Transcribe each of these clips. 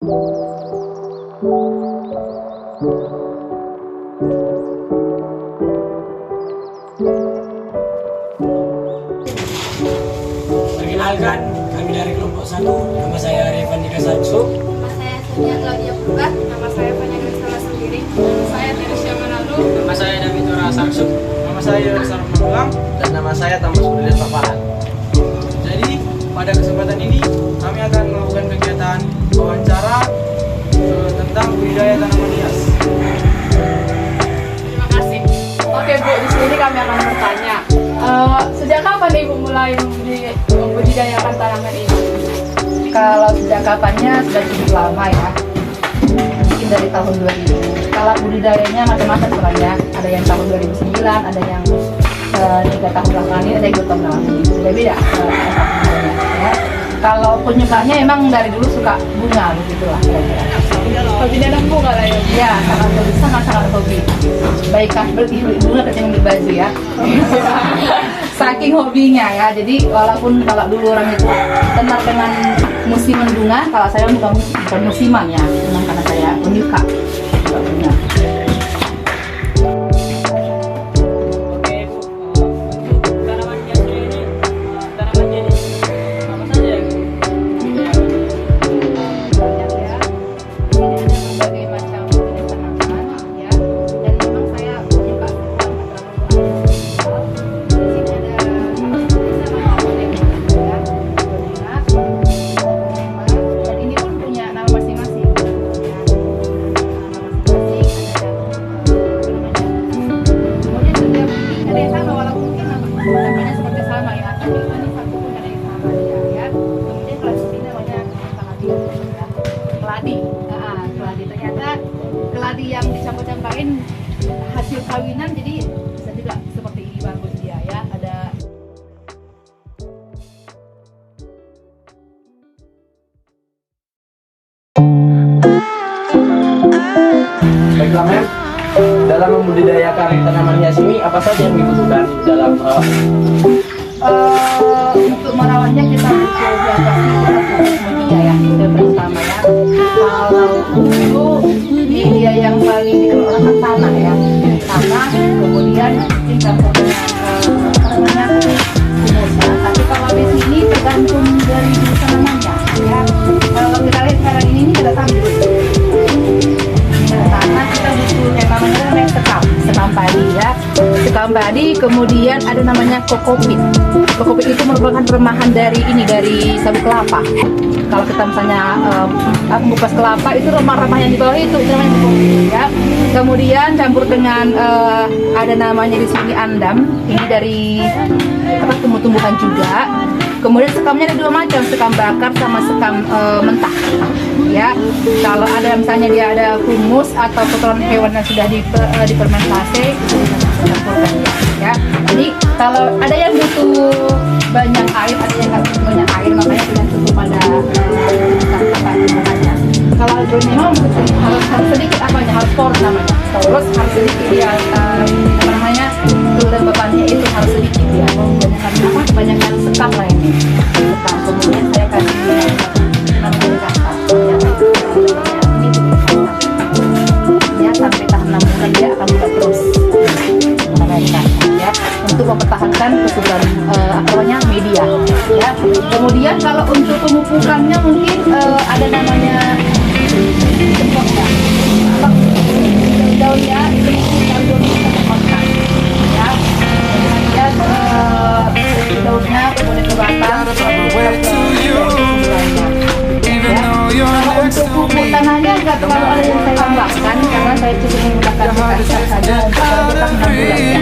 Perkenalkan, kami dari kelompok 1. Nama saya Revan Dika Sarso. Nama saya Sonia Claudia Purba. Nama saya Fanya Grisela Sendiri. Nama saya Teresia Manalu. Nama saya Davitora Sarso. Nama saya Sarma Magelang. Dan nama saya Tambas Budilir Papahan. Jadi pada kesempatan ini kami akan melakukan kegiatan wawancara tentang budidaya tanaman hias. Terima kasih. Oke Bu, di sini kami akan bertanya. Sejak kapan Ibu mulai membudidayakan tanaman ini? Kalau sejak kapannya sudah cukup lama ya, mungkin dari tahun 2000. Kalau budidayanya macam-macam sebenarnya, ada yang tahun 2009, ada yang 3 tahun belakangan ini, ada yang 2 tahun belakangan ini, beda-beda. Ya. Kalau penyukanya emang dari dulu suka bunga begitulah kira-kira. Hobi nanam bunga lah ya. Ya, sangat hobi. Baik beli bunga ketimbang beli baju ya. Saking hobinya ya. Jadi walaupun kalau dulu orang itu kenal dengan musiman bunga, kalau saya bukan musiman ya, memang karena saya penyuka bunga. Oke Bu, untuk tanaman hiasnya ini, tanaman jenis apa saja ya Bu? Banyak ya. Ini ada berbagai macam jenis tanaman ya. Dan memang saya penyuka bunga. Di sini ada dan ini pun punya nama masing-masing. Kemudian setiap ada yang sama walaupun mungkin namanya seperti sama ya. Tapi ini satu pun ada yang sama ya. Kemudian kalau di sini namanya keladi ya. Keladi. Nah, keladi ternyata keladi yang dicampur-campurin hasil kawinan jadi bisa juga seperti ini bagus dia ya. Ada Baiklah Mem, dalam membudidayakan tanaman hias ini apa saja yang dibutuhkan dalam perawatan? untuk merawatnya kita butuh media ya, itu pertama ya. Kalau dulu media yang paling dikeluarkan tanah ya, tanah, kemudian dicampur dengan apa namanya humus ya. Tapi kalau di sini tergantung dari jenis tanamannya ya. Kalau kita lihat sekarang ini ada tambur. Tanah kita butuh yang namanya sekam padi ya, sekam padi, kemudian ada namanya kokopit. Kokopit itu merupakan remahan dari sagu kelapa. Kalau kita misalnya mengupas kelapa itu remah-remah yang di bawah itu namanya kokopit ya. Kemudian campur dengan ada namanya di sini andam, ini dari tumbuh-tumbuhan juga. Kemudian sekamnya ada 2 macam, sekam bakar sama sekam mentah. Ya, kalau ada misalnya dia ada humus atau kotoran hewan yang sudah difermentasi itu bisa dicampurkan ya. Jadi kalau ada yang butuh banyak air, ada yang nggak butuh banyak air, makanya tergantung pada bahannya. Kalau memang harus sedikit harus poros namanya, poros harus sedikit ya apa namanya kelembabannya itu harus sedikit ya. Kebanyakan sekam lah ini. Sekam kemudian saya kasih namanya kasar ya, sampai tahun 6 bulan dia akan buka terus ya, untuk mempertahankan kesuburan media ya. Kemudian kalau untuk pemupukannya mungkin ada namanya cepok ya, daunnya itu daun kotak ya, kemudian daunnya kemudian ke batang ya. Kalau untuk pupuk tanahnya nggak terlalu ada yang saya tambahkan karena saya cukup menggunakan bekas saja untuk bekas 6 bulan ya.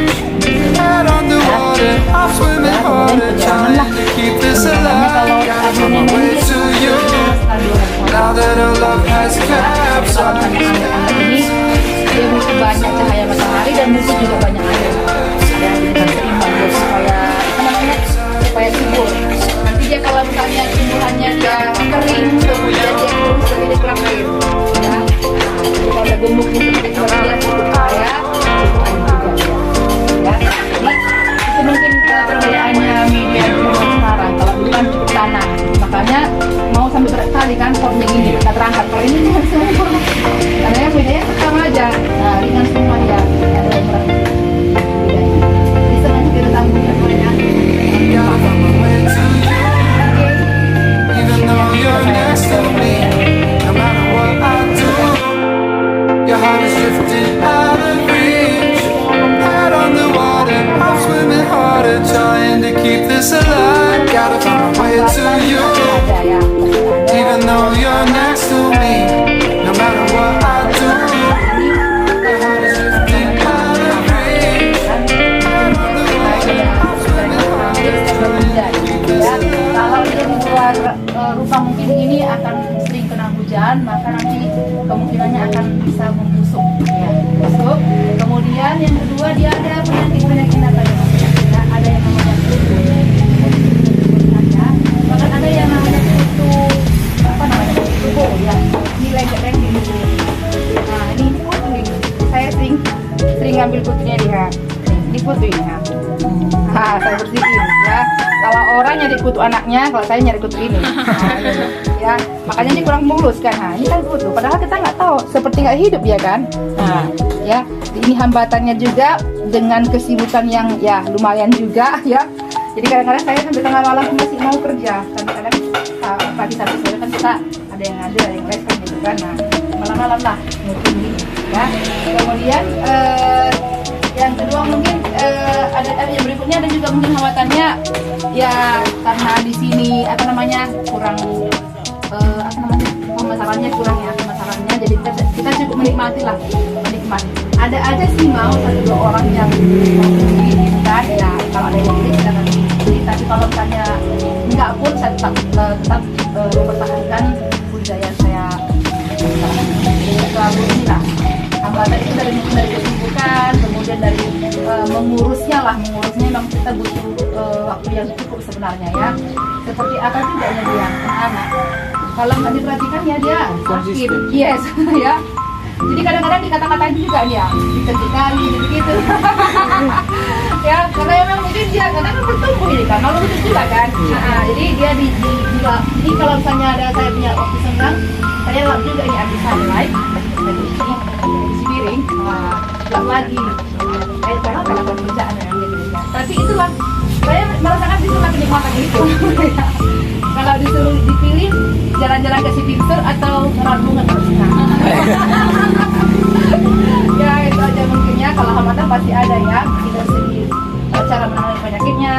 Kemudian perjalanan lah. Perjalanannya kalau akhirnya ini dia butuh banyak cahaya matahari dan butuh juga banyak air ya, dengan seimbang supaya apa namanya supaya subur. Nanti dia kalau misalnya tumbuhannya dia kering kemudian dia kurus lagi dia kurang air ya. Jadi kalau ada gemuk seperti itu dia cukup kaya cukup air juga ya. Jadi itu mungkin perbedaannya media dulu sekarang. Kalau dulu kan cukup tanah, makanya mau sampai nggak terangkat. Kalau ini ringan semua. Karena yang bedanya sama aja. Nah, ringan semua ya. Ada yang berat. Bedanya. Jadi sengaja kita tanggung ya semuanya. Even though you're next to me, no matter what I do, your heart is drifting out of reach. Head on the water, I'm swimming harder, trying to keep this alive. Gotta find my way to you. Ada ya. Even though you're next to me, no matter what I do, your heart is drifting out of reach. Head on the water, I'm swimming harder, trying to keep this Ya, alive. kalau dia di luar rumah mungkin ini akan sering kena hujan, maka nanti kemungkinannya akan bisa membusuk, ya, busuk. Kemudian yang kedua dia ada penyakit apa ya? Ya, ada yang namanya kutu, ya. Bahkan ada yang namanya kutu apa namanya kutu ya, ini lengket gitu. Nah ini kutu ini, saya sering ngambil kutunya lihat, ini kutu ini ya. Nah, saya bersihin ya. Kalau orang nyari kutu anaknya, kalau saya nyari kutu ini. Nah, ini, ya, makanya ini kurang mulus kan. Nah, ini kan kutu. Padahal kita nggak tahu, seperti nggak hidup ya kan. Nah, ya, ini hambatannya juga dengan kesibukan yang ya lumayan juga ya. Jadi kadang-kadang saya sampai tengah malam masih mau kerja. Kadang-kadang pagi sampai sore kan kita ada yang ngajar, ada yang les kan gitu kan. Nah, malam-malam lah mungkin ini ya. Kemudian yang kedua mungkin ada yang berikutnya ada juga mungkin hambatannya ya karena di sini apa namanya kurang apa namanya pemasarannya kurang ya pemasarannya, jadi kita cukup menikmati lah ada aja sih mau 1-2 orang yang mau beli kan ya, kalau ada yang beli kita nanti beli, tapi kalau misalnya enggak pun saya tetap mempertahankan budaya saya selalu ini lah. Hambatan itu dari kesibukan, kemudian dari mengurusnya memang kita butuh waktu yang cukup sebenarnya ya. Seperti apa tidaknya dia anak-anak. Kalau nggak diperhatikan ya dia sakit, yes ya. Jadi kadang-kadang dikata-katain juga dia, diketikali gitu-gitu. Ya, karena memang mungkin dia kadang kan bertumbuh ini kan, malu itu juga kan. Nah, jadi dia jadi kalau misalnya ada saya punya waktu senggang, saya lap juga ini ambil sunlight, dari sini piring, lap lagi. Karena kerjaan yang gitu ya. Tapi itulah, saya merasakan itulah kenikmatan itu. Kalau disuruh dipilih jalan-jalan ke City Store atau merawat bunga ya itu aja mungkin ya. Kalau hambatan pasti ada ya, tidak segi cara menangani penyakitnya,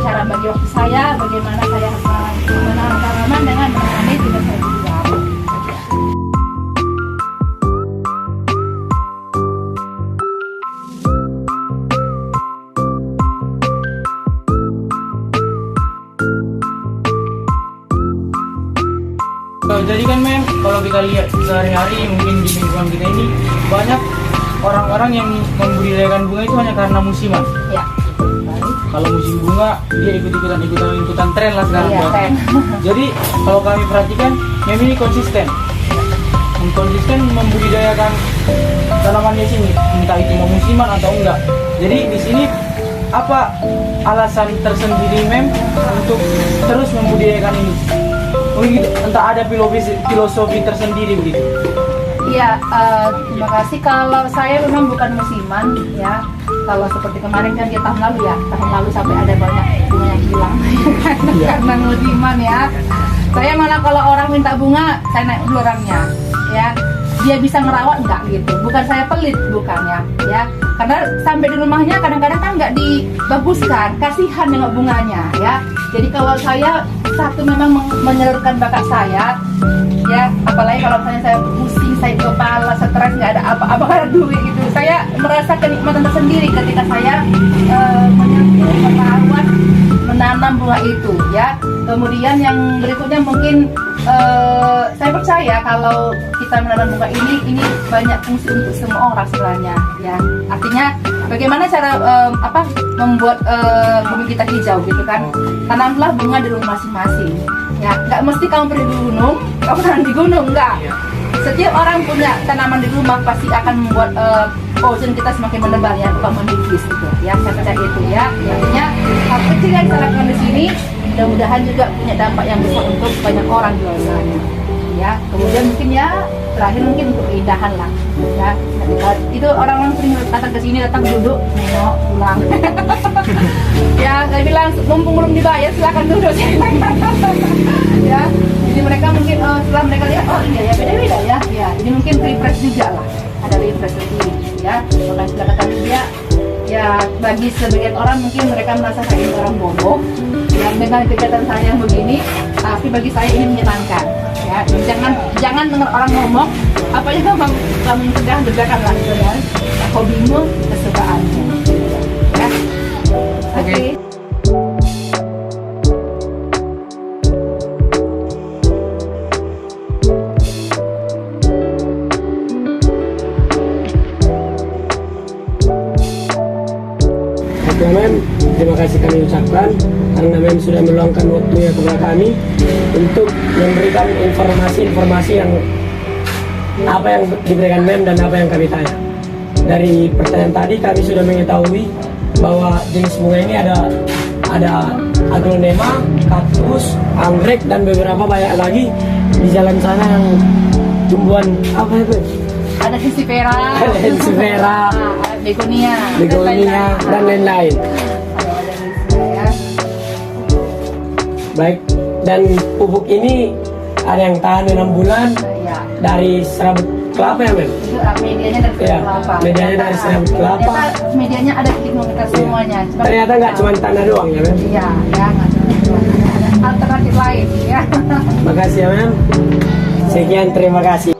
cara bagi waktu saya, bagaimana saya menangani tanaman dengan menangani tidak saya juga. Jadi kan mem, kalau kita lihat sehari-hari mungkin di lingkungan kita ini banyak orang-orang yang membudidayakan bunga itu hanya karena musiman. Ya. Kalau musim bunga dia ikutan tren lah sekarang. Iya, tren. Jadi kalau kami perhatikan, mem ini konsisten membudidayakan tanaman di sini, entah itu mau musiman atau enggak. Jadi di sini apa alasan tersendiri mem untuk terus membudidayakan ini? Mungkin entah ada filosofi tersendiri begitu. Iya, terima kasih. Kalau saya memang bukan musiman ya. Kalau seperti kemarin kan dia tahun lalu sampai ada banyak bunga yang hilang karena musiman ya. Saya malah kalau orang minta bunga, saya naik dulu orangnya ya. Dia bisa ngerawat enggak gitu. Bukan saya pelit, bukannya ya. Karena sampai di rumahnya kadang-kadang kan nggak dibaguskan, kasihan dengan bunganya ya. Jadi kalau saya satu memang menyalurkan bakat saya ya, apalagi kalau misalnya saya pusing, saya kepala, stres, nggak ada apa-apa, ada duit gitu. Saya merasa kenikmatan tersendiri ketika saya merawat, menanam bunga itu ya. Kemudian yang berikutnya mungkin saya percaya kalau kita menanam bunga ini banyak fungsi untuk semua orang sebenarnya ya. Artinya bagaimana cara membuat bumi kita hijau gitu kan. Tanamlah bunga di rumah masing-masing ya. Nggak mesti kamu pergi di gunung, kamu tanam di gunung, enggak. Setiap orang punya tanaman di rumah pasti akan membuat ozon kita semakin menebal ya, bukan menipis gitu ya. Saya percaya itu ya. Artinya hal kecil yang saya lakukan di sini mudah-mudahan juga punya dampak yang besar untuk banyak orang di luar sana. ya. Kemudian mungkin ya terakhir mungkin untuk keindahan lah ya. Itu orang-orang sering datang ke sini, datang duduk nengok pulang. Ya saya bilang mumpung belum dibayar silakan duduk. Ya jadi mereka mungkin setelah mereka lihat oh iya ya beda-beda ya, ya ini mungkin refresh juga lah, ada refresh sendiri ya. Makanya sudah kata dia ya, bagi sebagian orang mungkin mereka merasa saya ini orang bodoh yang dengan kegiatan saya yang begini, tapi bagi saya ini menyenangkan ya. Jangan dengar orang ngomong apa yang kamu kerjakan lah gitu ya, hobimu kesukaanmu ya. Oke. Oke Mem, terima kasih kami ucapkan karena Mem sudah meluangkan waktunya kepada kami untuk memberikan informasi yang apa yang diberikan Mem dan apa yang kami tanya. Dari pertanyaan tadi kami sudah mengetahui bahwa jenis bunga ini ada aglonema, kaktus, anggrek dan beberapa banyak lagi di jalan sana yang tumbuhan apa itu? Ada hensifera, Ada hensifera, ada begonia, dan lain-lain. Ya. Baik, dan pupuk ini ada yang tahan 6 bulan Ya. dari serabut kelapa ya Mem? Itu medianya dari Iya, kelapa. medianya dari serabut kelapa. Ternyata medianya ada termometer semuanya. Cuma Ternyata nggak cuma tanah doang ya Mem? Iya, ya nggak cuma itu. Ada alternatif lain ya. Makasih ya Mem. Sekian, terima kasih.